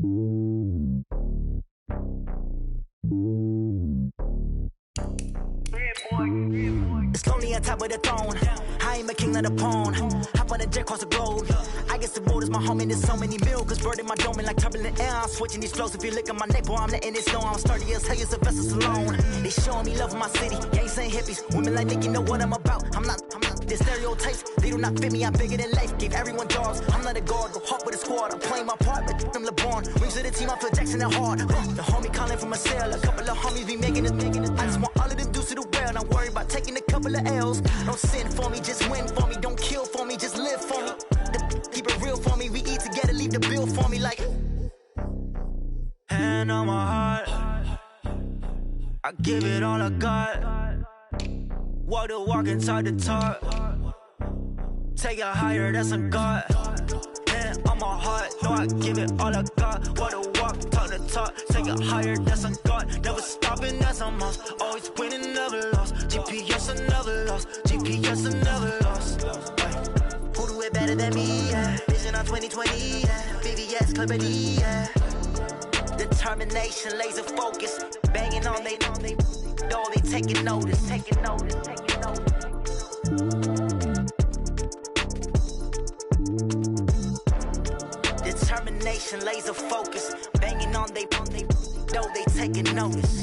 It's lonely on top of the throne. I ain't a king of the pawn. Hop on a jet across the globe. I guess the road is my home and there's so many miracles burning my dome and like turbulent air. I'm switching these flows. If you look at my neck, boy, I'm letting it snow. I'm sturdy as hell, as a vessel alone. They showing me love in my city. Gangs ain't hippies. Women like Nick, you know what I'm about. I'm not their stereotypes. They do not fit me. I'm bigger than life. Gave everyone dogs. I'm not a guard. Go hard with a squad. I'm playing my part, but I'm LeBron. Rings to the team. I feel Jackson and hard. The homie calling from a cell. A couple of homies be making it. I just want all of them dudes to the well. Not worry about taking a couple of L's. Don't sin for me, just win for me. Don't kill for me, just live for me. Keep it real for me. We eat together, leave the bill for me like. Hand on my heart, I give it all I got. Walk the walk inside the talk. Take it higher, that's a God. Hand on my heart, no, I give it all I got. Walk the walk, talk the talk. Take it higher, that's a God. Never stopping, that's a must. Always winning, never lost. GPS, I never lost. GPS, I never lost. Who do it better than me? Yeah. Vision on 2020. Yeah. VVS, Clarity. Yeah. Determination, laser focus. Banging on they door, they taking notice. Taking notice. Taking notice. Determination, laser focus. Banging on they door, they taking notice.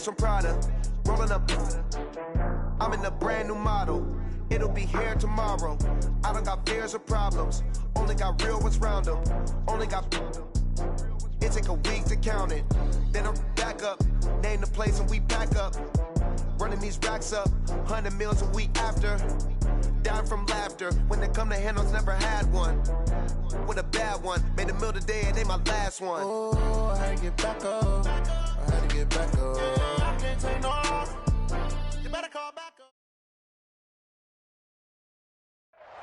From Prada, rolling up. I'm in a brand new model. It'll be here tomorrow. I don't got fears or problems. Only got real ones round them. Only got. It take a week to count it. Then I'm back up. Name the place and we pack up. Running these racks up. 100 meals a week after. Dying from laughter. When they come to handles, never had one. With a bad one. Made a meal today and they my last one. Oh, I had to get back up. I had to get back up. I can't take no loss. You better call back up.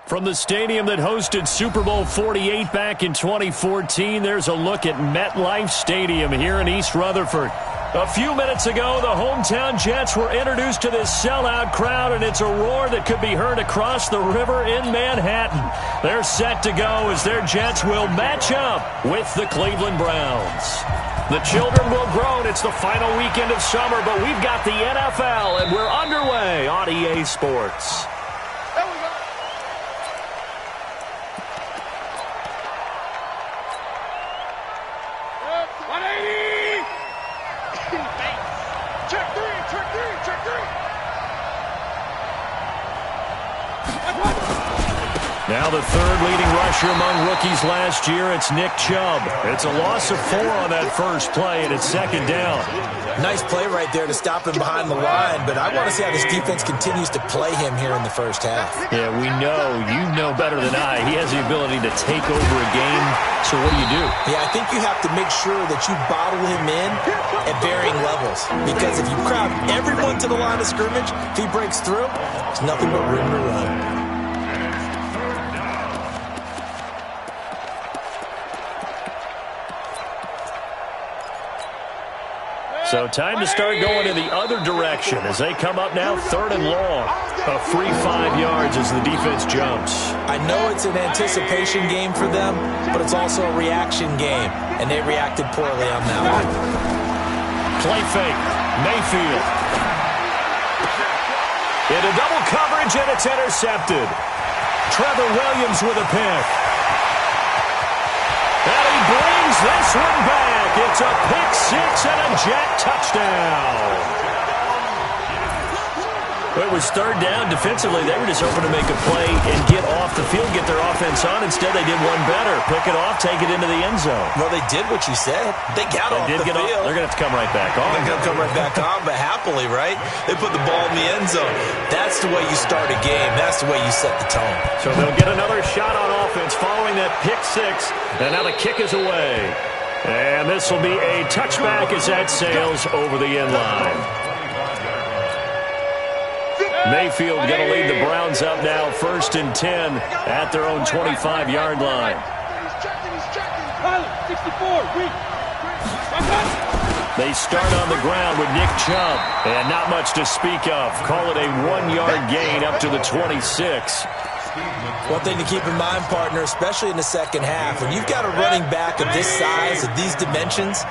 From the stadium that hosted Super Bowl 48 back in 2014, there's a look at MetLife Stadium here in East Rutherford. A few minutes ago, the hometown Jets were introduced to this sellout crowd, and it's a roar that could be heard across the river in Manhattan. They're set to go as their Jets will match up with the Cleveland Browns. The children will groan. It's the final weekend of summer, but we've got the NFL, and we're underway on EA Sports. Now the third leading rusher among rookies last year, it's Nick Chubb. It's a loss of 4 on that first play, and it's second down. Nice play right there to stop him behind the line, but I want to see how this defense continues to play him here in the first half. Yeah, we know. You know better than I. He has the ability to take over a game, so what do? Yeah, I think you have to make sure that you bottle him in at varying levels, because if you crowd everyone to the line of scrimmage, if he breaks through, there's nothing but room to run. So time to start going in the other direction as they come up now 3rd and long. A free 5 yards as the defense jumps. I know it's an anticipation game for them, but it's also a reaction game, and they reacted poorly on that one. Play fake. Mayfield. Into double coverage, and it's intercepted. Trevor Williams with a pick. And he brings this one back. It's a pick six and a Jet touchdown. It was third down. Defensively, they were just hoping to make a play and get off the field, get their offense on. Instead, they did one better. Pick it off, take it into the end zone. Well, they did what you said. They got off the field. They're going to have to come right back on. They're going to come right back on, but happily, right? They put the ball in the end zone. That's the way you start a game. That's the way you set the tone. So they'll get another shot on offense following that pick six. And now the kick is away. And this will be a touchback as that sails over the end line. Mayfield going to lead the Browns up now, 1st and 10 at their own 25-yard line. They start on the ground with Nick Chubb, and not much to speak of. Call it a 1-yard gain up to the 26. One thing to keep in mind, partner, especially in the second half, when you've got a running back of this size, of these dimensions,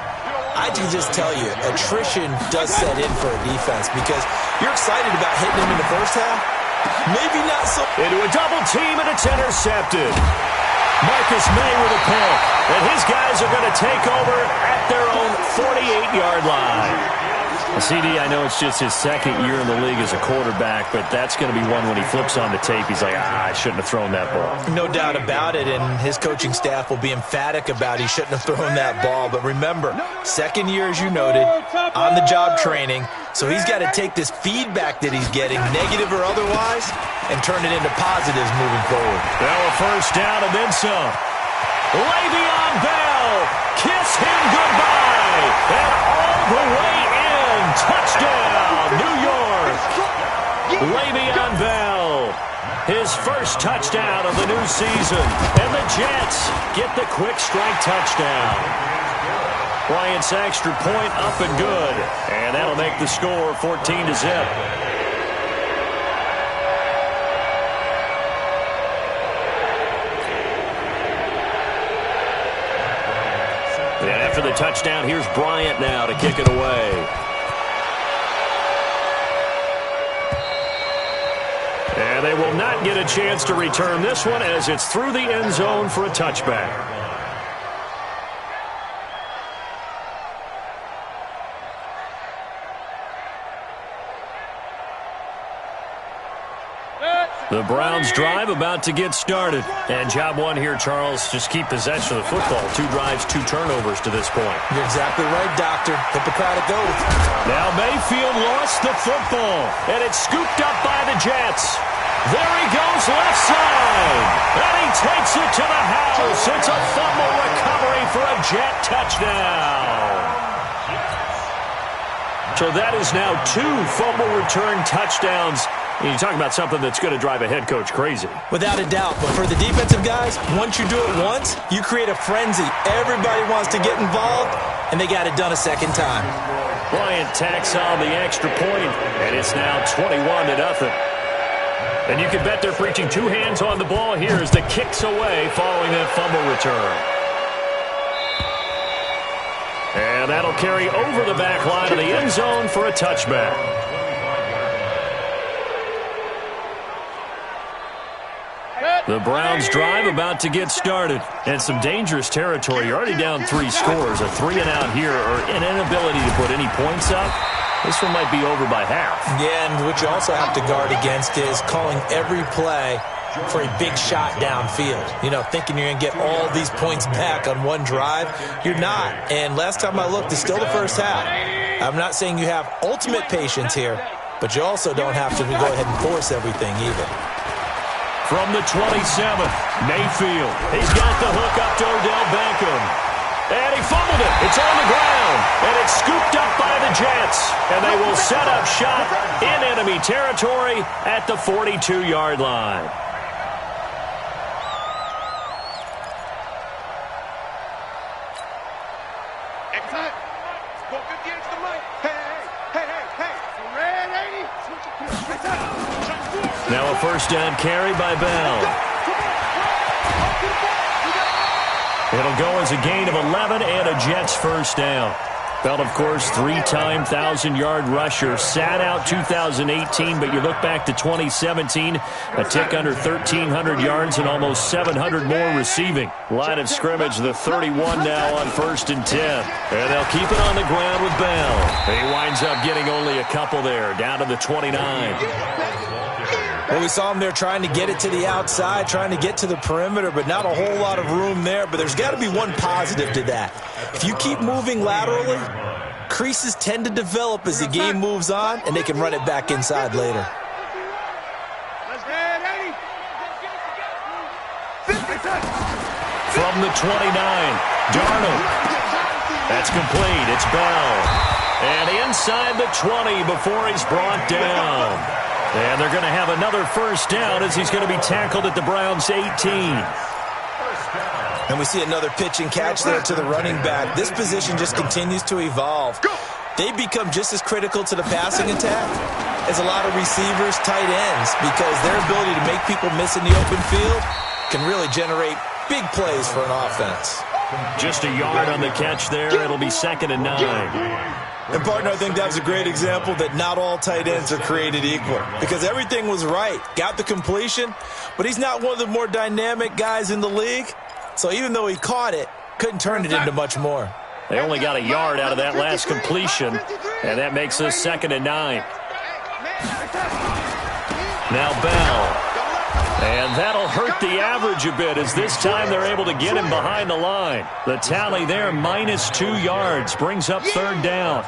I can just tell you, attrition does set in for a defense because you're excited about hitting him in the first half. Maybe not so. Into a double team, and it's intercepted. Marcus May with a pick. And his guys are going to take over at their own 48-yard line. CD, I know it's just his second year in the league as a quarterback, but that's going to be one when he flips on the tape. He's like, I shouldn't have thrown that ball. No doubt about it, and his coaching staff will be emphatic about he shouldn't have thrown that ball. But remember, second year, as you noted, on-the-job training, so he's got to take this feedback that he's getting, negative or otherwise, and turn it into positives moving forward. Now a first down and then some. Le'Veon Bell, kiss him goodbye, and all the way in. Touchdown, New York. Le'Veon Bell, his first touchdown of the new season. And the Jets get the quick strike touchdown. Bryant's extra point up and good. And that'll make the score 14-0. And after the touchdown, here's Bryant now to kick it away. And they will not get a chance to return this one as it's through the end zone for a touchback. The Browns drive about to get started. And job one here, Charles, just keep possession of the football. 2 drives, 2 turnovers to this point. You're exactly right, Doctor. Hippocratic oath. Now Mayfield lost the football, and it's scooped up by the Jets. There he goes left side, and he takes it to the house. It's a fumble recovery for a Jet touchdown. So that is now 2 fumble return touchdowns. And you talk about something that's going to drive a head coach crazy. Without a doubt. But for the defensive guys, once you do it once, you create a frenzy. Everybody wants to get involved, and they got it done a second time. Bryant tacks on the extra point, and it's now 21-0. And you can bet they're preaching 2 hands on the ball here as the kick's away following that fumble return. And that'll carry over the back line of the end zone for a touchback. The Browns drive about to get started. And some dangerous territory. You're already down 3 scores. A 3-and-out here or an inability to put any points up. This one might be over by half. Yeah, and what you also have to guard against is calling every play for a big shot downfield. You know, thinking you're going to get all these points back on one drive. You're not. And last time I looked, it's still the first half. I'm not saying you have ultimate patience here, but you also don't have to go ahead and force everything either. From the 27th, Mayfield. He's got the hook up to Odell Beckham. And he fumbled it. It's on the ground. And it's scooped up by the Jets. And they will set up shop in enemy territory at the 42-yard line. Now a first down carry by Bell. It'll go as a gain of 11 and a Jets first down. Bell, of course, three-time 1,000-yard rusher. Sat out 2018, but you look back to 2017, a tick under 1,300 yards and almost 700 more receiving. Line of scrimmage, the 31 now on 1st and 10. And they'll keep it on the ground with Bell. He winds up getting only a couple there, down to the 29. Well, we saw him there trying to get it to the outside, trying to get to the perimeter, but not a whole lot of room there. But there's got to be one positive to that. If you keep moving laterally, creases tend to develop as the game moves on, and they can run it back inside later. From the 29, Darnold. That's complete. It's Bell. And inside the 20 before he's brought down. And they're going to have another first down as he's going to be tackled at the Browns' 18. And we see another pitch and catch there to the running back. This position just continues to evolve. They become just as critical to the passing attack as a lot of receivers, tight ends, because their ability to make people miss in the open field can really generate big plays for an offense. Just a yard on the catch there. It'll be 2nd and 9. And, partner, I think that was a great example that not all tight ends are created equal, because everything was right. Got the completion, but he's not one of the more dynamic guys in the league. So even though he caught it, couldn't turn it into much more. They only got a yard out of that last completion, and that makes us 2nd and 9. Now Bell. And that'll hurt the average a bit as this time they're able to get him behind the line. The tally there, -2 yards, brings up 3rd down.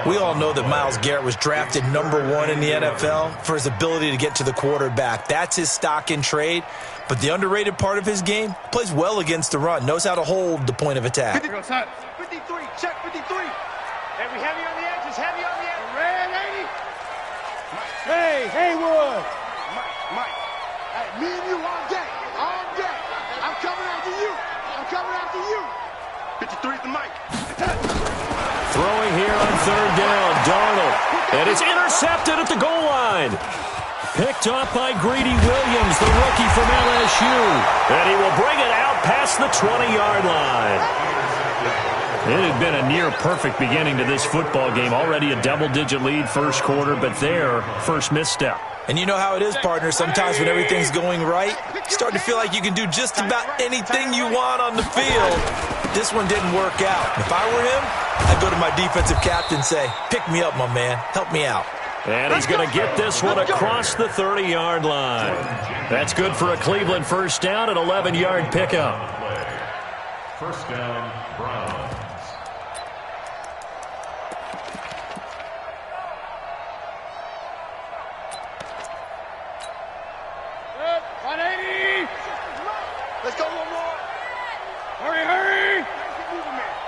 We all know that Myles Garrett was drafted #1 in the NFL for his ability to get to the quarterback. That's his stock in trade. But the underrated part of his game, plays well against the run, knows how to hold the point of attack. 53, check 53. And we heavy on the edges, heavy on the edges. Red 80. Hey, Haywood. Mike. Me and you all day. I'm coming after you. 53 is the mic. Throwing here on 3rd down, Darnold. And it's intercepted at the goal line. Picked off by Greedy Williams, the rookie from LSU. And he will bring it out past the 20-yard line. It had been a near-perfect beginning to this football game. Already a double-digit lead first quarter, but their first misstep. And you know how it is, partner. Sometimes when everything's going right, you start to feel like you can do just about anything you want on the field. This one didn't work out. If I were him, I'd go to my defensive captain and say, pick me up, my man. Help me out. And he's going to get this one across the 30-yard line. That's good for a Cleveland first down, an 11-yard pickup. First down, Browns. Let's go one more. Hurry.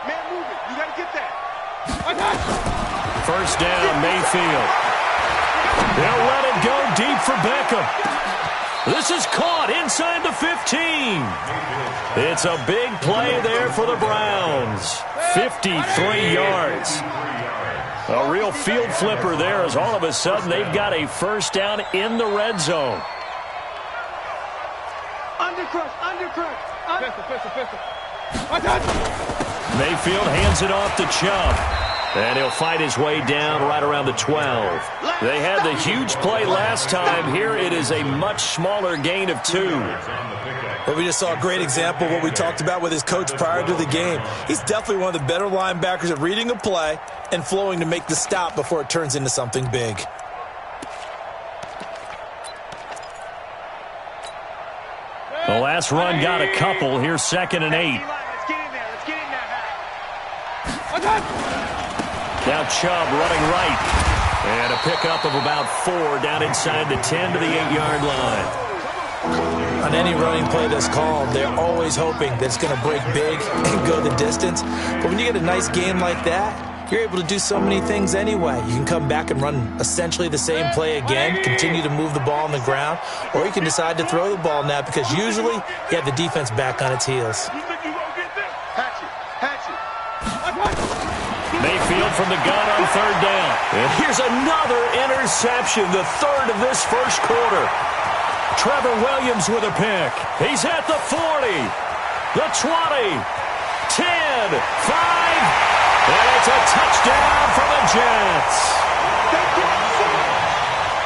Man, move it. You got to get that. First down, Mayfield. They'll let it go deep for Beckham. This is caught inside the 15. It's a big play there for the Browns. 53 yards. A real field flipper there as all of a sudden they've got a first down in the red zone. Pistol. Mayfield hands it off to Chubb. And he'll fight his way down right around the 12. They had the huge play last time. Here it is a much smaller gain of 2. But we just saw a great example of what we talked about with his coach prior to the game. He's definitely one of the better linebackers at reading a play and flowing to make the stop before it turns into something big. The last run got a couple. Here's 2nd and 8. Let's get in there. Now Chubb running right. And a pickup of about 4 down inside the 10 to the 8-yard line. On any running play that's called, they're always hoping that it's going to break big and go the distance. But when you get a nice game like that, you're able to do so many things anyway. You can come back and run essentially the same play again, continue to move the ball on the ground, or you can decide to throw the ball now because usually you have the defense back on its heels. Mayfield from the gun on 3rd down. And here's another interception, the 3rd of this first quarter. Trevor Williams with a pick. He's at the 40, the 20, 10, 5, And it's a touchdown for the Jets.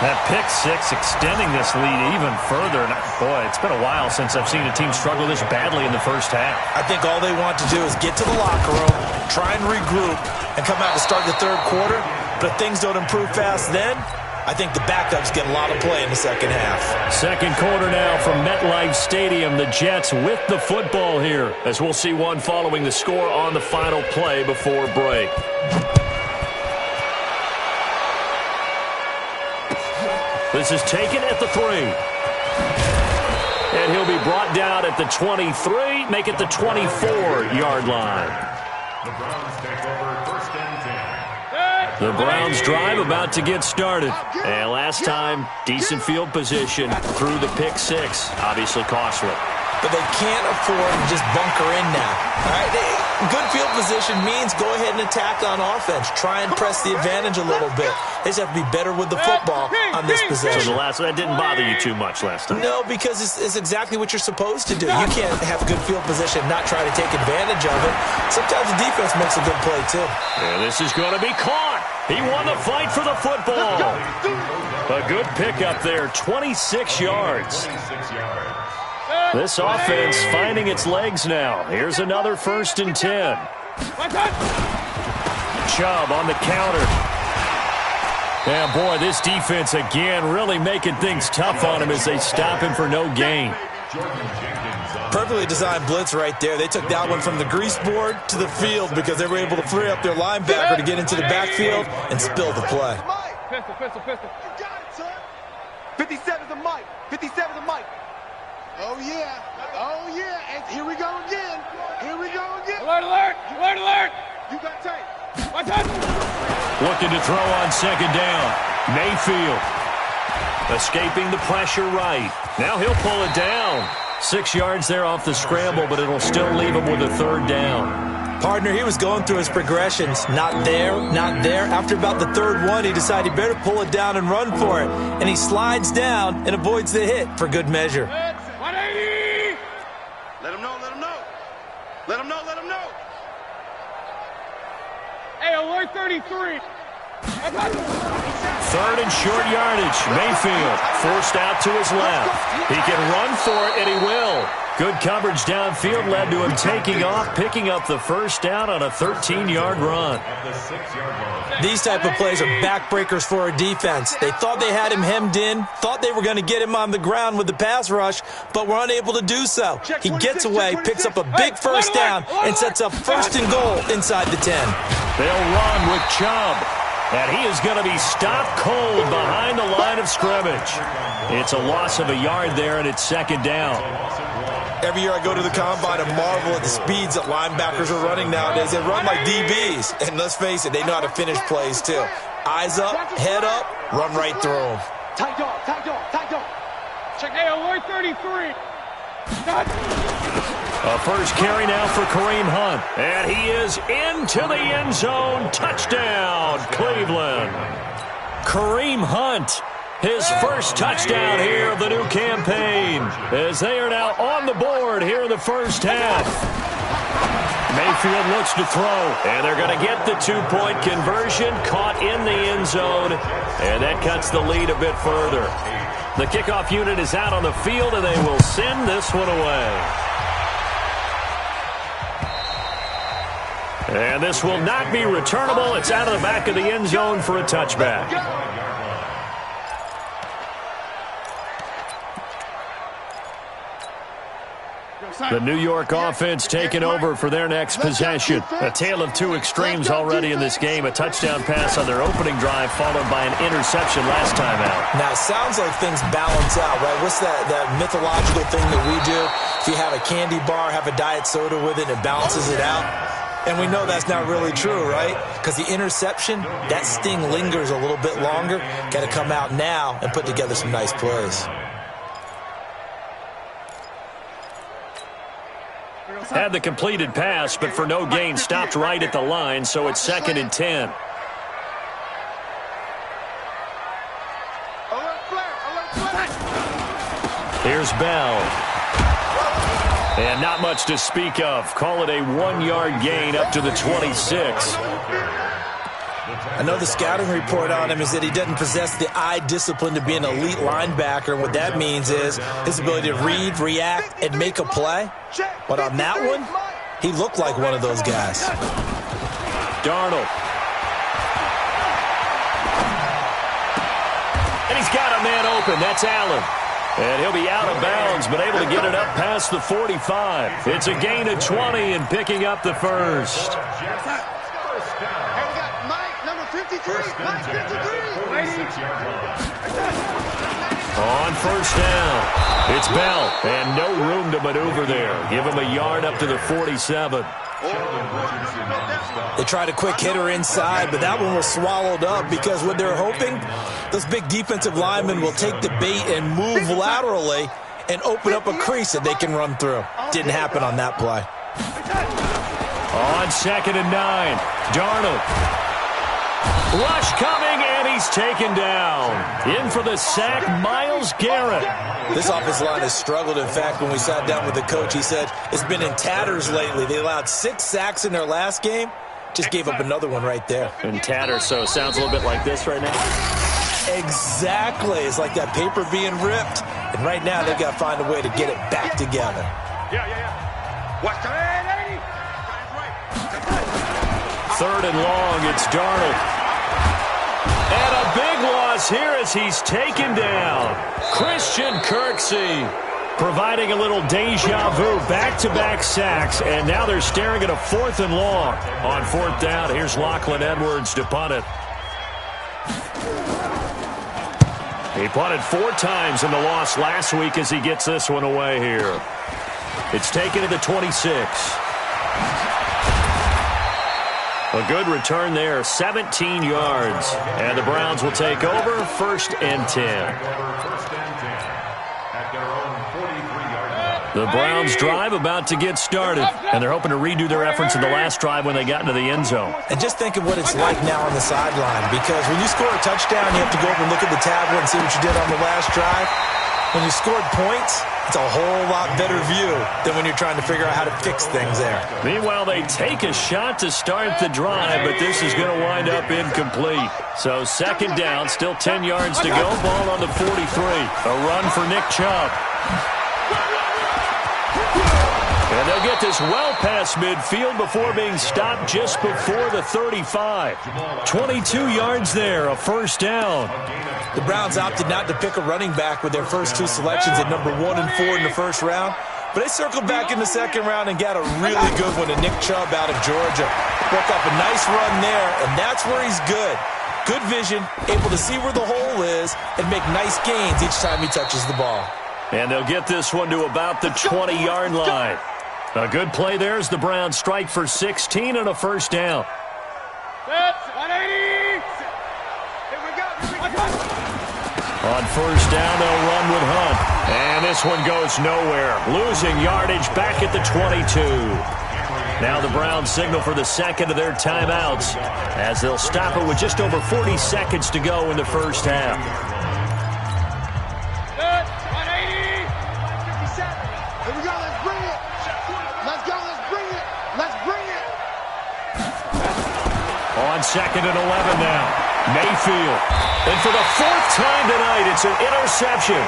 That pick six extending this lead even further. And boy, it's been a while since I've seen a team struggle this badly in the first half. I think all they want to do is get to the locker room, try and regroup, and come out to start the third quarter. But if things don't improve fast then, I think the backups get a lot of play in the second half. Second quarter now from MetLife Stadium. The Jets with the football here, as we'll see one following the score on the final play before break. This is taken at the 3. And he'll be brought down at the 23, make it the 24-yard line. The Browns take over first and 10. The Browns drive about to get started. And last time, decent field position through the pick six. Obviously costly. But they can't afford to just bunker in now. All right? Good field position means go ahead and attack on offense. Try and press the advantage a little bit. They just have to be better with the football on this possession. So that didn't bother you too much last time? No, because it's exactly what you're supposed to do. You can't have good field position and not try to take advantage of it. Sometimes the defense makes a good play, too. Yeah, this is going to be caught. He won the fight for the football. A good pickup there, 26 yards. This offense finding its legs now. Here's another 1st and 10. Chubb on the counter. Yeah, boy, this defense again really making things tough on him as they stop him for no gain. Perfectly designed blitz right there. They took that one from the grease board to the field because they were able to free up their linebacker to get into the backfield and spill the play. Pistol. You got it, son. 57's a Mike. 57's a Mike. Oh, yeah. And here we go again. Alert. You got tape. Looking to throw on second down. Mayfield escaping the pressure right. Now he'll pull it down. 6 yards there off the scramble, but it'll still leave him with a 3rd down. Partner, he was going through his progressions. Not there. After about the 3rd one, he decided he better pull it down and run for it. And he slides down and avoids the hit for good measure. 180! Let him know. Hey, alert 33. 3rd and short yardage. Mayfield forced out to his left. He can run for it, and he will. Good coverage downfield led to him taking off, picking up the 1st down on a 13-yard run. These type of plays are backbreakers for a defense. They thought they had him hemmed in, thought they were going to get him on the ground with the pass rush, but were unable to do so. He gets away, picks up a big 1st down, and sets up 1st and goal inside the 10. They'll run with Chubb. And he is going to be stopped cold behind the line of scrimmage. It's a loss of a yard there, and it's 2nd down. Every year I go to the combine and marvel at the speeds that linebackers are running nowadays. They run like DBs. And let's face it, they know how to finish plays too. Eyes up, head up, run right through them. Tight dog. Check alert 33. A first carry now for Kareem Hunt. And he is into the end zone. Touchdown, Cleveland. Kareem Hunt, his first touchdown here of the new campaign, as they are now on the board here in the first half. Mayfield looks to throw, and they're going to get the 2-point conversion, caught in the end zone, and that cuts the lead a bit further. The kickoff unit is out on the field, and they will send this one away. And this will not be returnable. It's out of the back of the end zone for a touchback. The New York offense taking over for their next possession. A tale of two extremes already in this game. A touchdown pass on their opening drive followed by an interception last time out. Now, it sounds like things balance out, right? What's that mythological thing that we do? If you have a candy bar, have a diet soda with it, it balances it out. And we know that's not really true, right? Because the interception, that sting lingers a little bit longer. Got to come out now and put together some nice plays. Had the completed pass, but for no gain, stopped right at the line, so it's 2nd and 10. Here's Bell. And not much to speak of. Call it a 1-yard gain up to the 26. I know the scouting report on him is that he doesn't possess the eye discipline to be an elite linebacker. And what that means is his ability to read, react, and make a play. But on that one, he looked like one of those guys. Darnold. And he's got a man open. That's Allen. And he'll be out of bounds, but able to get it up past the 45. It's a gain of 20 and picking up the first. On first down, it's Bell, and no room to maneuver there. Give him a yard up to the 47. They tried a quick hitter inside, but that one was swallowed up because what they're hoping, those big defensive linemen will take the bait and move laterally and open up a crease that they can run through. Didn't happen on that play. On 2nd and 9, Darnold. Rush coming, and he's taken down. In for the sack, Myles Garrett. This offensive line has struggled. In fact, when we sat down with the coach, he said it's been in tatters lately. They allowed 6 sacks in their last game. Just gave up another one right there. In tatters, so it sounds a little bit like this right now? Exactly. It's like that paper being ripped. And right now, they've got to find a way to get it back together. Watch the head, 3rd and long, it's Darnold. And a big loss here as he's taken down. Christian Kirksey providing a little deja vu, back-to-back sacks, and now they're staring at a 4th and long. On 4th down, here's Lachlan Edwards to punt it. He punted 4 times in the loss last week as he gets this one away here. It's taken to the 26. A good return there, 17 yards. And the Browns will take over, 1st and 10. The Browns drive about to get started, and they're hoping to redo their efforts in the last drive when they got into the end zone. And just think of what it's like now on the sideline, because when you score a touchdown, you have to go over and look at the tablet and see what you did on the last drive. When you scored points, it's a whole lot better view than when you're trying to figure out how to fix things there. Meanwhile, they take a shot to start the drive, but this is going to wind up incomplete. So 2nd down, still 10 yards to go. Ball on the 43. A run for Nick Chubb. And they'll get this well past midfield before being stopped just before the 35. 22 yards there, a 1st down. The Browns opted not to pick a running back with their first 2 selections at number 1 and 4 in the 1st round. But they circled back in the 2nd round and got a really good one to Nick Chubb out of Georgia. Broke up a nice run there, and that's where he's good. Good vision, able to see where the hole is, and make nice gains each time he touches the ball. And they'll get this one to about the 20-yard line. A good play there as the Browns strike for 16 and a 1st down. That's 180. Here we go. On 1st down, they'll run with Hunt. And this one goes nowhere. Losing yardage back at the 22. Now the Browns signal for the 2nd of their timeouts as they'll stop it with just over 40 seconds to go in the 1st half. That's 180. 57. Here we go. Let's bring it. Let's go. Let's bring it. Let's bring it. On 2nd and 11 now. Mayfield. And for the 4th time tonight, it's an interception.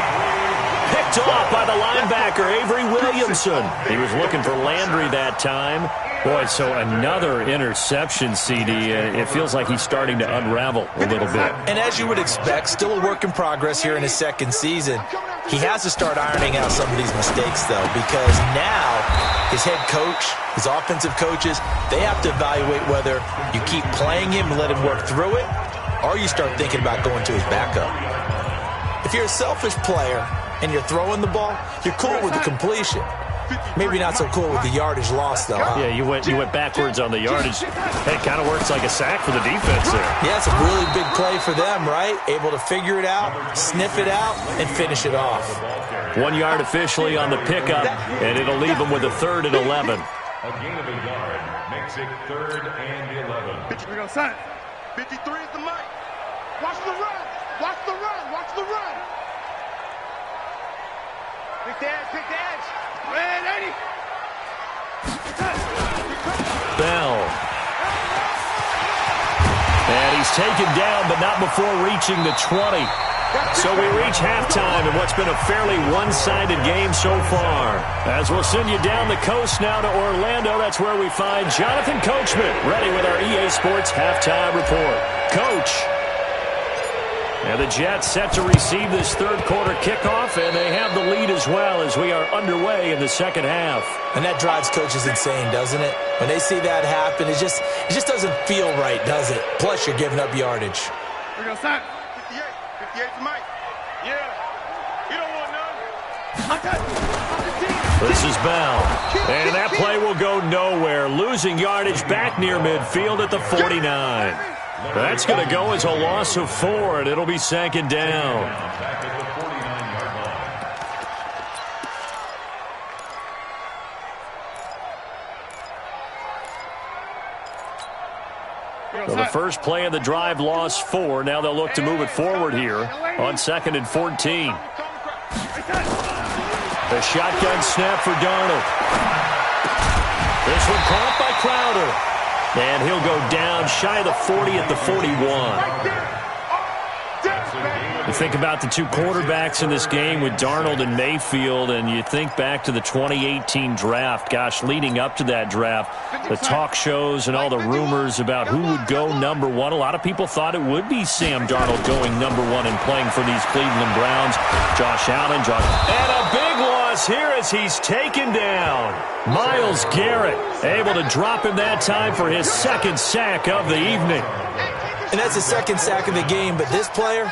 Picked off by the linebacker, Avery Williamson. He was looking for Landry that time. Boy, so another interception, CD. It feels like he's starting to unravel a little bit. And as you would expect, still a work in progress here in his 2nd season. He has to start ironing out some of these mistakes, though, because now his head coach, his offensive coaches, they have to evaluate whether you keep playing him and let him work through it, or you start thinking about going to his backup. If you're a selfish player and you're throwing the ball, you're cool with the completion. Maybe not so cool with the yardage loss, though. Huh? Yeah, you went backwards on the yardage. Hey, it kind of works like a sack for the defense there. Yeah, it's a really big play for them, right? Able to figure it out, sniff it out, and finish it off. 1 yard officially on the pickup, and it'll leave them with a 3rd and 11. A gain of a yard makes it 3rd and 11. We go, son. 53 is the mic. Watch the run. Watch the run. Watch the run. Pick the edge. Pick the edge. Red 80. Bell. And he's taken down, but not before reaching the 20. So we reach halftime in what's been a fairly one-sided game so far. As we'll send you down the coast now to Orlando, that's where we find Jonathan Coachman, ready with our EA Sports halftime report. Coach. And the Jets set to receive this third-quarter kickoff, and they have the lead as well as we are underway in the second half. And that drives coaches insane, doesn't it? When they see that happen, it just doesn't feel right, does it? Plus, you're giving up yardage. We're going to sign 58. 58 for Mike. Yeah. You don't want none. This is Bell. And that play will go nowhere. Losing yardage back near midfield at the 49. That's going to go as a loss of 4, and it'll be second down. Back at the 49-yard line. So the first play of the drive lost 4. Now they'll look to move it forward here on 2nd and 14. The shotgun snap for Darnold. This one caught by Crowder. And he'll go down shy of the 40 at the 41. You think about the two quarterbacks in this game with Darnold and Mayfield, and you think back to the 2018 draft. Gosh, leading up to that draft, the talk shows and all the rumors about who would go number 1. A lot of people thought it would be Sam Darnold going number 1 and playing for these Cleveland Browns. Josh Allen, and a big loss here as he's taken down. Myles Garrett able to drop him that time for his second sack of the evening. And that's the second sack of the game, but this player,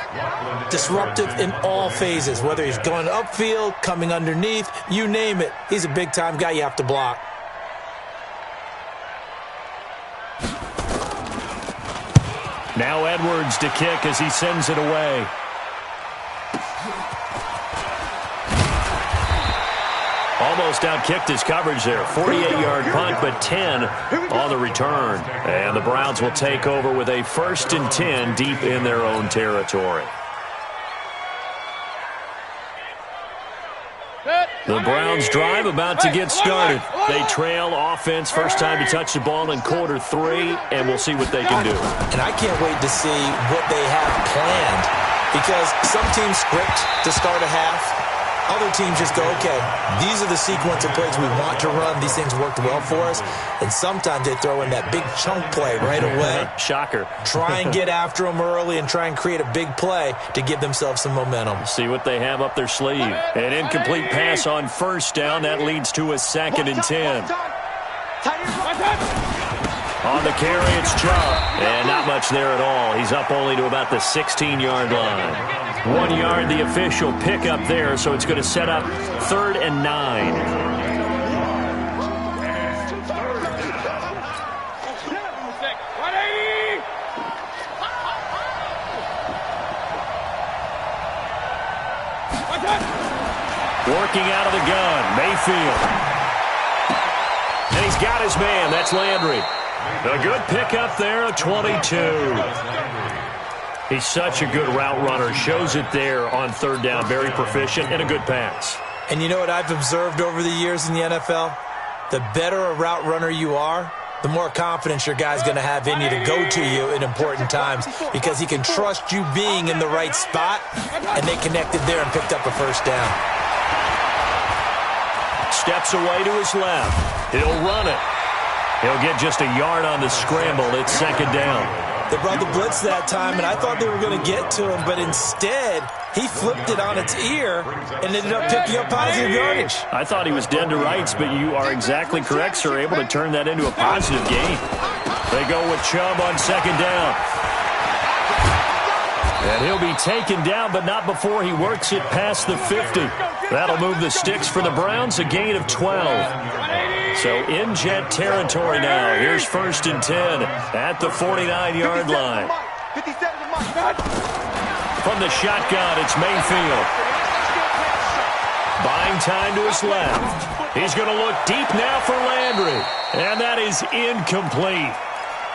disruptive in all phases, whether he's going upfield, coming underneath, you name it. He's a big-time guy you have to block. Now Edwards to kick as he sends it away. Almost outkicked his coverage there. 48-yard punt, but 10 on the return. And the Browns will take over with a 1st and 10 deep in their own territory. The Browns drive about to get started. They trail offense, first time to touch the ball in quarter 3, and we'll see what they can do. And I can't wait to see what they have planned, because some teams script to start a half. Other teams just go, okay, these are the sequence of plays we want to run. These things worked well for us. And sometimes they throw in that big chunk play right away. Shocker. Try and get after them early and try and create a big play to give themselves some momentum. See what they have up their sleeve. An incomplete pass on first down. That leads to a 2nd and 10. On the carry, it's Chubb. And not much there at all. He's up only to about the 16-yard line. 1 yard, the official pickup there, so it's going to set up 3rd and 9. Working out of the gun, Mayfield. And he's got his man. That's Landry. A good pickup there, a 22. He's such a good route runner. Shows it there on 3rd down. Very proficient and a good pass. And you know what I've observed over the years in the NFL? The better a route runner you are, the more confidence your guy's going to have in you to go to you in important times, because he can trust you being in the right spot, and they connected there and picked up a 1st down. Steps away to his left. He'll run it. He'll get just a yard on the scramble. It's 2nd down. They brought the blitz that time, and I thought they were going to get to him, but instead, he flipped it on its ear and ended up picking up positive yardage. I thought he was dead to rights, but you are exactly correct, sir. Able to turn that into a positive gain. They go with Chubb on 2nd down. And he'll be taken down, but not before he works it past the 50. That'll move the sticks for the Browns, a gain of 12. So in Jet territory now. Here's 1st and 10 at the 49-yard line. From the shotgun, it's Mayfield. Buying time to his left. He's going to look deep now for Landry. And that is incomplete.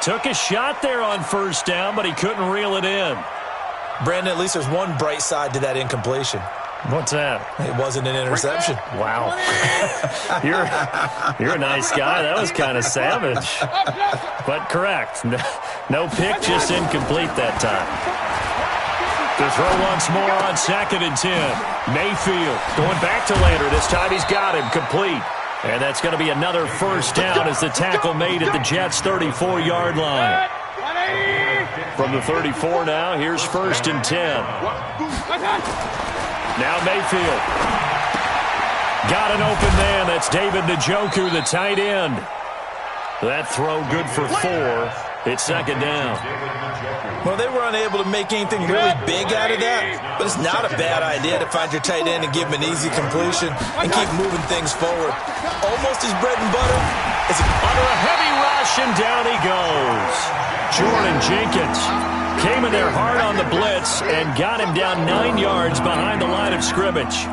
Took a shot there on 1st down, but he couldn't reel it in. Brandon, at least there's one bright side to that incompletion. What's that? It wasn't an interception. Wow. You're a nice guy. That was kind of savage. But correct. No pick, just incomplete that time. To throw once more on 2nd and 10. Mayfield going back to Lander. This time he's got him complete. And that's going to be another first down as the tackle made at the Jets' 34-yard line. From the 34 now, here's 1st and 10. Now Mayfield. Got an open man. That's David Njoku, the tight end. That throw good for 4. It's 2nd down. Well, they were unable to make anything really big out of that, but it's not a bad idea to find your tight end and give him an easy completion and keep moving things forward. Almost his bread and butter. Under a heavy rush, and down he goes. Jordan Jenkins came in there hard on the blitz and got him down 9 yards behind the line of scrimmage.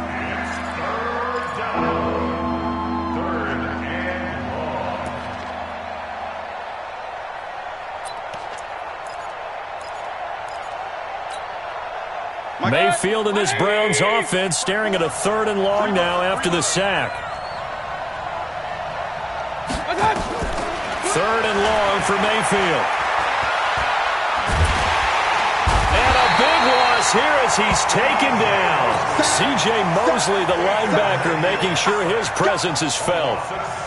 Mayfield in this Browns offense staring at a 3rd and long now after the sack. 3rd and long for Mayfield. And a big loss here as he's taken down. C.J. Mosley, the linebacker, making sure his presence is felt.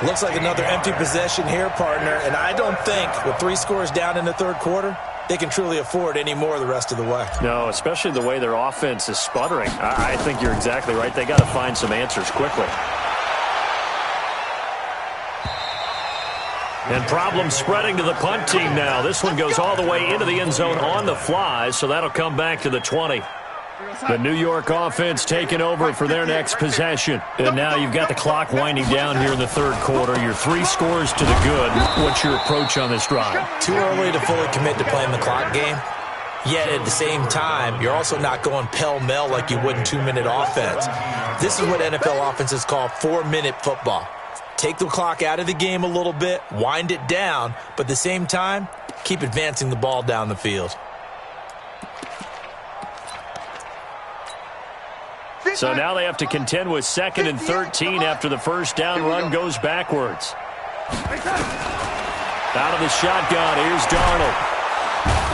Looks like another empty possession here, partner, and I don't think with 3 scores down in the 3rd quarter, they can truly afford any more the rest of the way. No, especially the way their offense is sputtering. I think you're exactly right. They got to find some answers quickly. And problems spreading to the punt team now. This one goes all the way into the end zone on the fly, so that'll come back to the 20. The New York offense taking over for their next possession. And now you've got the clock winding down here in the 3rd quarter. You're 3 scores to the good. What's your approach on this drive? Too early to fully commit to playing the clock game. Yet at the same time, you're also not going pell-mell like you would in 2-minute offense. This is what NFL offenses call 4-minute football. Take the clock out of the game a little bit, wind it down, but at the same time, keep advancing the ball down the field. So now they have to contend with 2nd and 13 after the first down run goes backwards. Out of the shotgun, here's Darnold.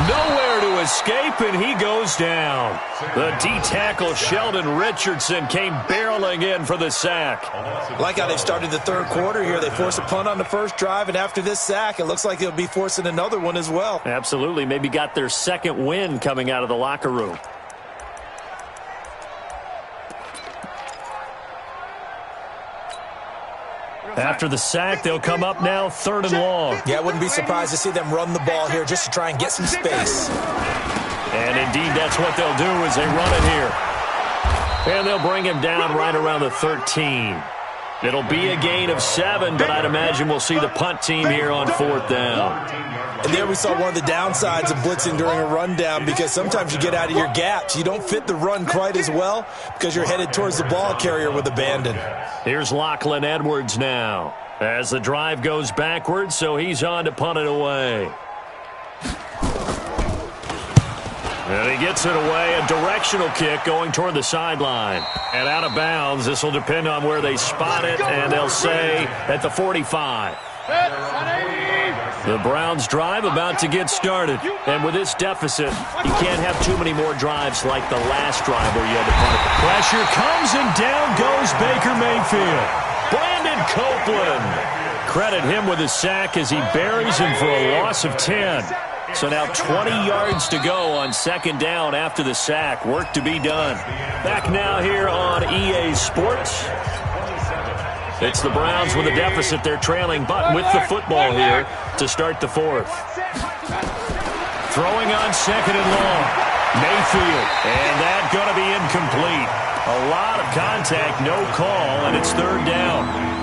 Nowhere to escape, and he goes down. The D-tackle Sheldon Richardson came barreling in for the sack. Like how they started the 3rd quarter here. They forced a punt on the first drive, and after this sack, it looks like they'll be forcing another one as well. Absolutely. Maybe got their 2nd win coming out of the locker room. After the sack, they'll come up now 3rd and long. Yeah, I wouldn't be surprised to see them run the ball here just to try and get some space. And indeed, that's what they'll do as they run it here. And they'll bring him down right around the 13. It'll be a gain of 7, but I'd imagine we'll see the punt team here on 4th down. And there we saw one of the downsides of blitzing during a rundown, because sometimes you get out of your gaps. You don't fit the run quite as well because you're headed towards the ball carrier with abandon. Here's Lachlan Edwards now as the drive goes backwards, so he's on to punt it away. And he gets it away, a directional kick going toward the sideline. And out of bounds, this will depend on where they spot it, and they'll say at the 45. The Browns drive about to get started. And with this deficit, you can't have too many more drives like the last drive where you had to punt it. Pressure comes, and down goes Baker Mayfield. Brandon Copeland. Credit him with a sack as he buries him for a loss of 10. So now 20 yards to go on 2nd down after the sack. Work to be done. Back now here on EA Sports. It's the Browns with a deficit. They're trailing, but with the football here to start the 4th. Throwing on 2nd and long. Mayfield. And that going to be incomplete. A lot of contact, no call, and it's 3rd down.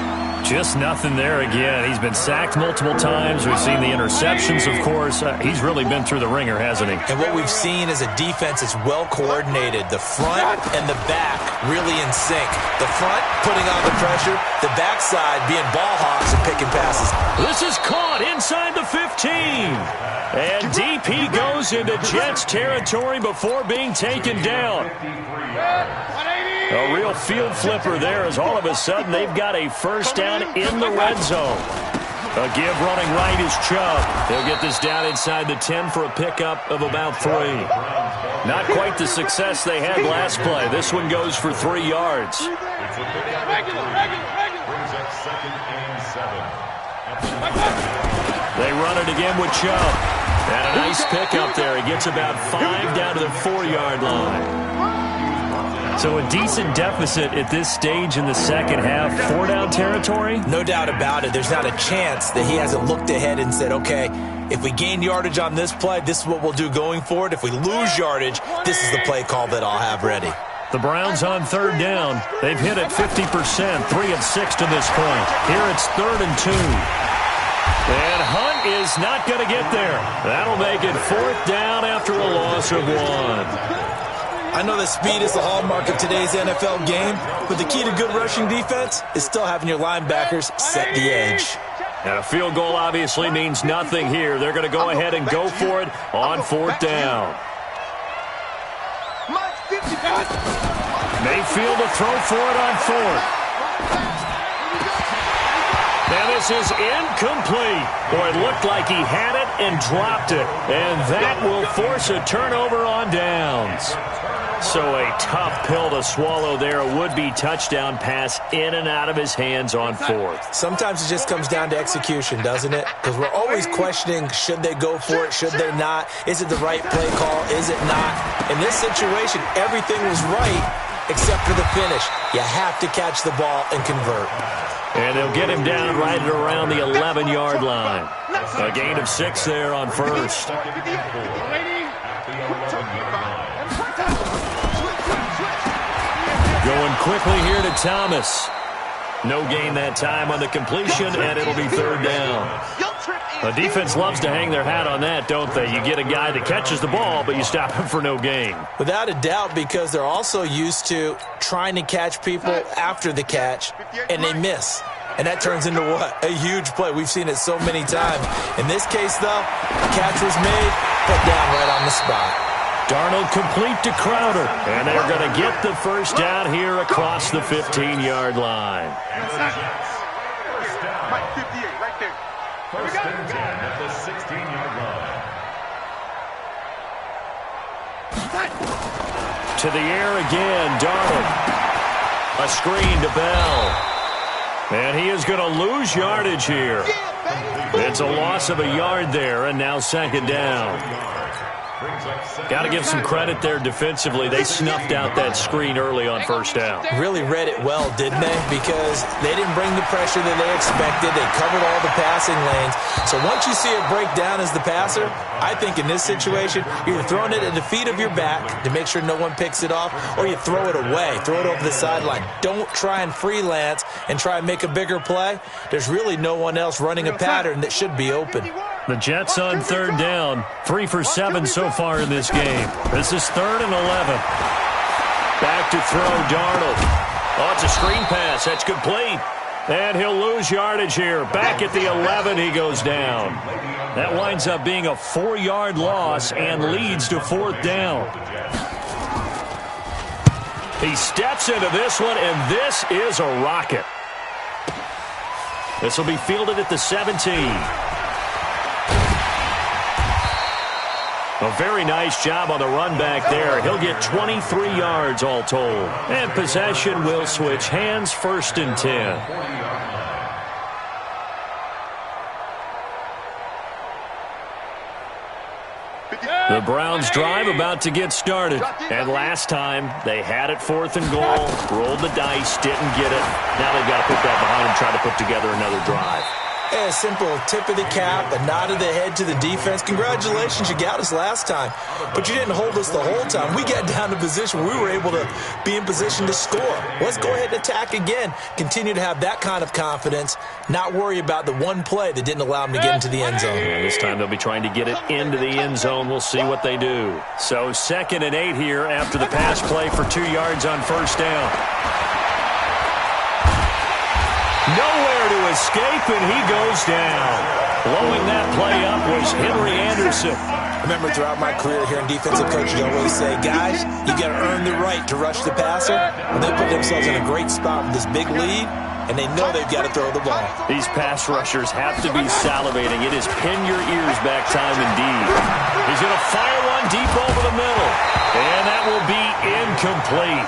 Just nothing there again. He's been sacked multiple times. We've seen the interceptions, of course. He's really been through the ringer, hasn't he? And what we've seen is a defense that's well coordinated. The front and the back really in sync. The front putting on the pressure. The backside being ball hawks and picking passes. This is caught inside the 15. And DP goes into Jets territory before being taken down. A real field flipper there as all of a sudden they've got a first down in the red zone. A give running right is Chubb. They'll get this down inside the 10 for a pickup of about 3. Not quite the success they had last play. This one goes for 3 yards. Brings up 2nd and 7. They run it again with Chubb. And a nice pickup there. He gets about 5 down to the 4-yard line. So a decent deficit at this stage in the second half. 4-down territory? No doubt about it. There's not a chance that he hasn't looked ahead and said, okay, if we gain yardage on this play, this is what we'll do going forward. If we lose yardage, this is the play call that I'll have ready. The Browns on 3rd down. They've hit it 50%, 3 of 6 to this point. Here it's 3rd and 2. And Hunt is not going to get there. That'll make it 4th down after a loss of 1. I know that speed is the hallmark of today's NFL game, but the key to good rushing defense is still having your linebackers set the edge. And a field goal obviously means nothing here. They're going to go ahead and go for it on 4th down. Mayfield to throw for it on 4th. Now this is incomplete. Boy, it looked like he had it and dropped it. And that will force a turnover on downs. So a tough pill to swallow there. A would-be touchdown pass in and out of his hands on 4th. Sometimes it just comes down to execution, doesn't it? Because we're always questioning, should they go for it, should they not? Is it the right play call, is it not? In this situation, everything was right except for the finish. You have to catch the ball and convert. And they'll get him down right at around the 11-yard line. A gain of 6 there on 1st. Going quickly here to Thomas. No gain that time on the completion, and it'll be 3rd down. The defense loves to hang their hat on that, don't they? You get a guy that catches the ball, but you stop him for no gain. Without a doubt, because they're also used to trying to catch people after the catch, and they miss. And that turns into what? A huge play. We've seen it so many times. In this case, though, the catch was made, put down right on the spot. Darnold complete to Crowder, and they're going to get the first down here across the 15-yard line. Mike 58, right there. First and 10 at the 16-yard line. To the air again, Darnold. A screen to Bell. And he is going to lose yardage here. It's a loss of a yard there, and now 2nd down. Got to give some credit there defensively. They snuffed out that screen early on 1st down. Really read it well, didn't they? Because they didn't bring the pressure that they expected. They covered all the passing lanes. So once you see it break down as the passer, I think in this situation, you're either throwing it at the feet of your back to make sure no one picks it off, or you throw it away, throw it over the sideline. Don't try and freelance and try and make a bigger play. There's really no one else running a pattern that should be open. The Jets on 3rd down. 3 for 7 so far in this game. This is 3rd and 11. Back to throw, Darnold. Oh, it's a screen pass. That's complete. And he'll lose yardage here. Back at the 11, he goes down. That winds up being a 4-yard loss and leads to 4th down. He steps into this one, and this is a rocket. This will be fielded at the 17. A very nice job on the run back there. He'll get 23 yards all told. And possession will switch hands, 1st and 10. The Browns drive about to get started. And last time, they had it 4th and goal, rolled the dice, didn't get it. Now they've got to put that behind them, try to put together another drive. A simple tip of the cap, a nod of the head to the defense. Congratulations, you got us last time. But you didn't hold us the whole time. We got down to position where we were able to be in position to score. Let's go ahead and attack again. Continue to have that kind of confidence. Not worry about the one play that didn't allow them to get into the end zone. Yeah, this time they'll be trying to get it into the end zone. We'll see what they do. So 2nd and 8 here after the pass play for 2 yards on 1st down. Nowhere to escape, and he goes down. Blowing that play up was Henry Anderson. Remember, throughout my career here in defensive coaches always say, guys, you got to earn the right to rush the passer. And they put themselves in a great spot with this big lead, and they know they've got to throw the ball. These pass rushers have to be salivating. It is pin your ears back time indeed. He's going to fire one deep over the middle, and that will be incomplete.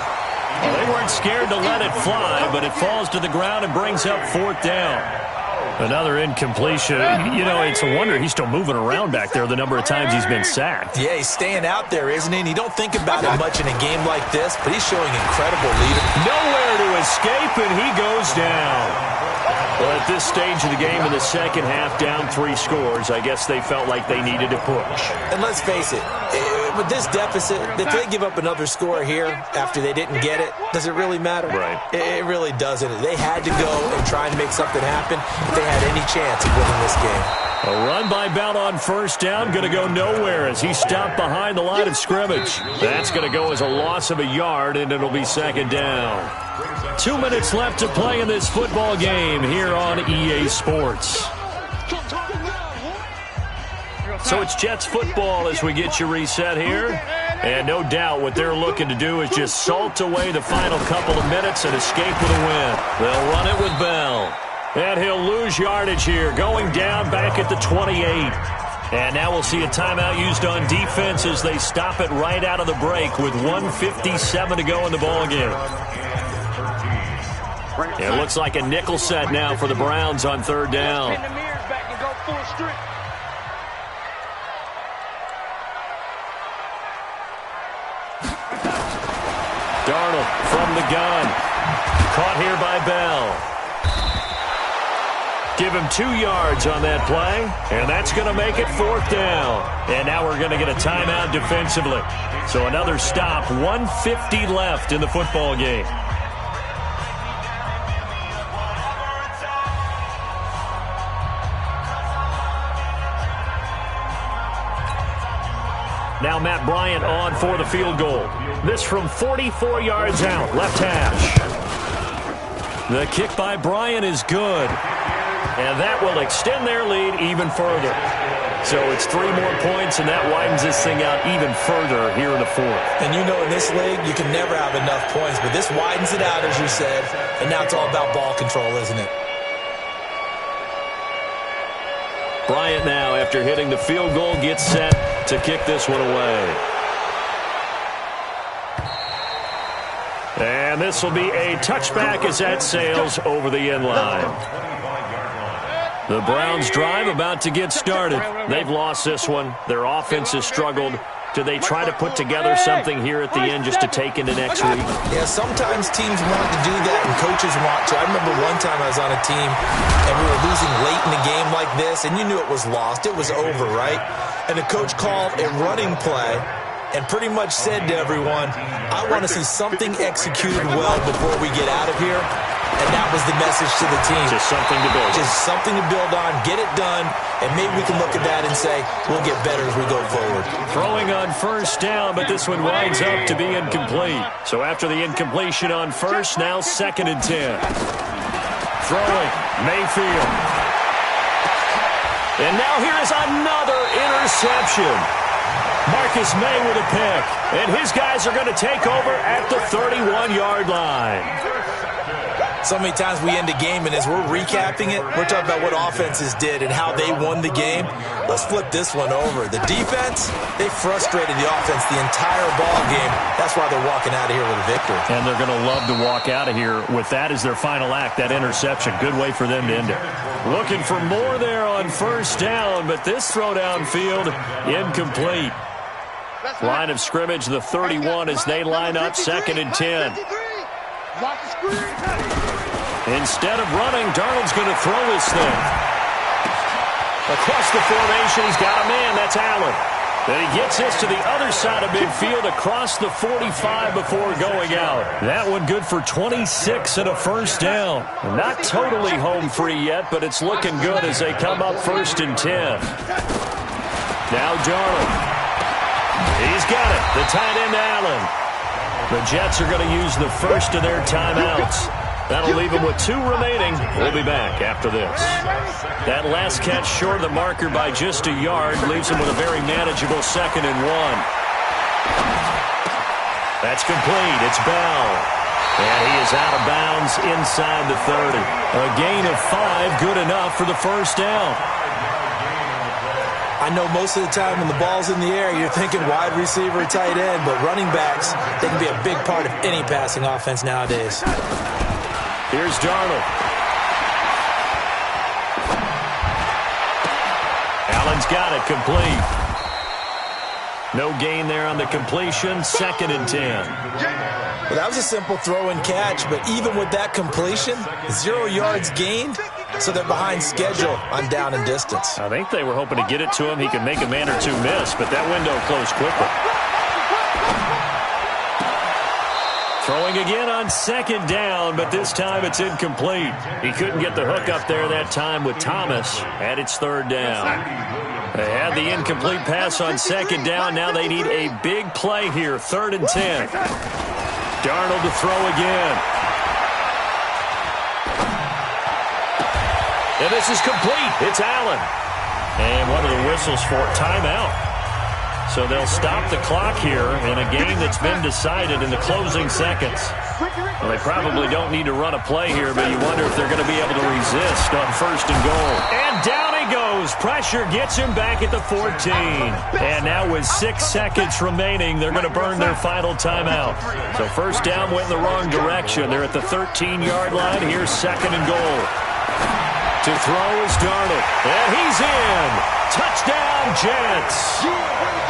Well, they weren't scared to let it fly, but it falls to the ground and brings up 4th down. Another incompletion. You know, it's a wonder he's still moving around back there the number of times he's been sacked. Yeah, he's staying out there, isn't he? And you don't think about it much in a game like this, but he's showing incredible leadership. Nowhere to escape, and he goes down. Well, at this stage of the game in the second half, down 3 scores, I guess they felt like they needed to push. And let's face it, with this deficit, if they give up another score here after they didn't get it, does it really matter? Right. It really doesn't. They had to go and try and make something happen if they had any chance of winning this game. A run by Bell on 1st down, going to go nowhere as he stopped behind the line of scrimmage. That's going to go as a loss of a yard, and it'll be 2nd down. 2 minutes left to play in this football game here on EA Sports. So it's Jets football as we get you reset here. And no doubt what they're looking to do is just salt away the final couple of minutes and escape with a win. They'll run it with Bell. And he'll lose yardage here, going down back at the 28. And now we'll see a timeout used on defense as they stop it right out of the break with 1:57 to go in the ballgame. It looks like a nickel set now for the Browns on 3rd down. Darnold from the gun. Caught here by Bell. Give him 2 yards on that play, and that's going to make it 4th down. And now we're going to get a timeout defensively. So another stop, 1:50 left in the football game. Now Matt Bryant on for the field goal. This from 44 yards out, left hash. The kick by Bryant is good. And that will extend their lead even further. So it's 3 more points, and that widens this thing out even further here in the 4th. And you know in this league, you can never have enough points, but this widens it out, as you said, and now it's all about ball control, isn't it? Bryant now, after hitting the field goal, gets set to kick this one away. And this will be a touchback as that sails over the end line. The Browns drive about to get started. They've lost this one. Their offense has struggled. Do they try to put together something here at the end just to take into next week? Yeah, sometimes teams want to do that and coaches want to. I remember one time I was on a team and we were losing late in a game like this, and you knew it was lost. It was over, right? And the coach called a running play and pretty much said to everyone, I want to see something executed well before we get out of here. And that was the message to the team. Just something to build. Just something to build on, get it done, and maybe we can look at that and say, we'll get better as we go forward. Throwing on 1st down, but this one winds up to be incomplete. So after the incompletion on 1st, now 2nd and 10. Throwing, Mayfield. And now here is another interception. Marcus May with a pick. And his guys are going to take over at the 31-yard line. So many times we end a game, and as we're recapping it, we're talking about what offenses did and how they won the game. Let's flip this one over. The defense, they frustrated the offense the entire ball game. That's why they're walking out of here with a victory. And they're going to love to walk out of here with that as their final act, that interception. Good way for them to end it. Looking for more there on 1st down, but this throw downfield incomplete. Line of scrimmage, the 31 as they line up, 2nd and 10. Instead of running, Darnold's going to throw this thing. Across the formation, he's got a man. That's Allen. Then he gets this to the other side of midfield across the 45 before going out. That one good for 26 and a 1st down. Not totally home free yet, but it's looking good as they come up 1st and 10. Now Darnold. He's got it. The tight end Allen. The Jets are going to use the first of their timeouts. That'll leave him with 2 remaining. We'll be back after this. That last catch short of the marker by just a yard leaves him with a very manageable 2nd and 1. That's complete. It's Bell. And he is out of bounds inside the 30. A gain of 5, good enough for the first down. I know most of the time when the ball's in the air, you're thinking wide receiver, tight end, but running backs, they can be a big part of any passing offense nowadays. Here's Darnold. Allen's got it, complete. No gain there on the completion, 2nd and 10. Well, that was a simple throw and catch, but even with that completion, 0 yards gained, so they're behind schedule on down and distance. I think they were hoping to get it to him. He could make a man or 2 miss, but that window closed quickly. Throwing again on 2nd down, but this time it's incomplete. He couldn't get the hook up there that time with Thomas, and it's 3rd down. They had the incomplete pass on 2nd down. Now they need a big play here, 3rd and 10. Darnold to throw again. And this is complete. It's Allen. And one of the whistles for timeout. So they'll stop the clock here in a game that's been decided in the closing seconds. Well, they probably don't need to run a play here, but you wonder if they're going to be able to resist on 1st and goal. And down he goes. Pressure gets him back at the 14. And now with 6 seconds remaining, they're going to burn their final timeout. So 1st down went in the wrong direction. They're at the 13-yard line. Here's 2nd and goal. To throw is Darnold. And he's in. Touchdown, Jets.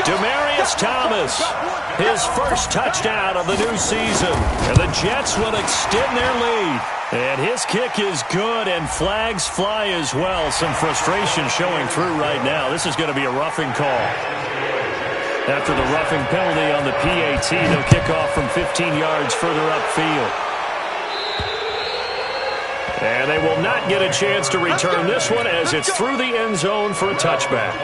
Demaryius Thomas, his first touchdown of the new season. And the Jets will extend their lead. And his kick is good, and flags fly as well. Some frustration showing through right now. This is going to be a roughing call. After the roughing penalty on the PAT, they'll kick off from 15 yards further upfield. And they will not get a chance to return this one as it's through the end zone for a touchback.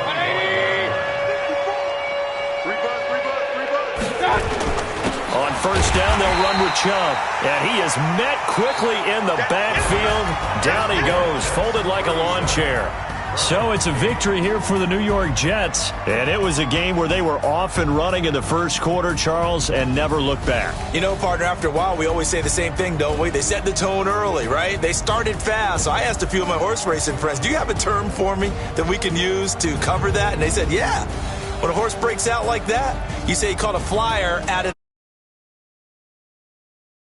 On 1st down, they'll run with Chubb. And he is met quickly in the backfield. Down he goes, folded like a lawn chair. So it's a victory here for the New York Jets. And it was a game where they were off and running in the first quarter, Charles, and never looked back. You know, partner, after a while, we always say the same thing, don't we? They set the tone early, right? They started fast. So I asked a few of my horse racing friends, do you have a term for me that we can use to cover that? And they said, yeah. When a horse breaks out like that, you say he caught a flyer at an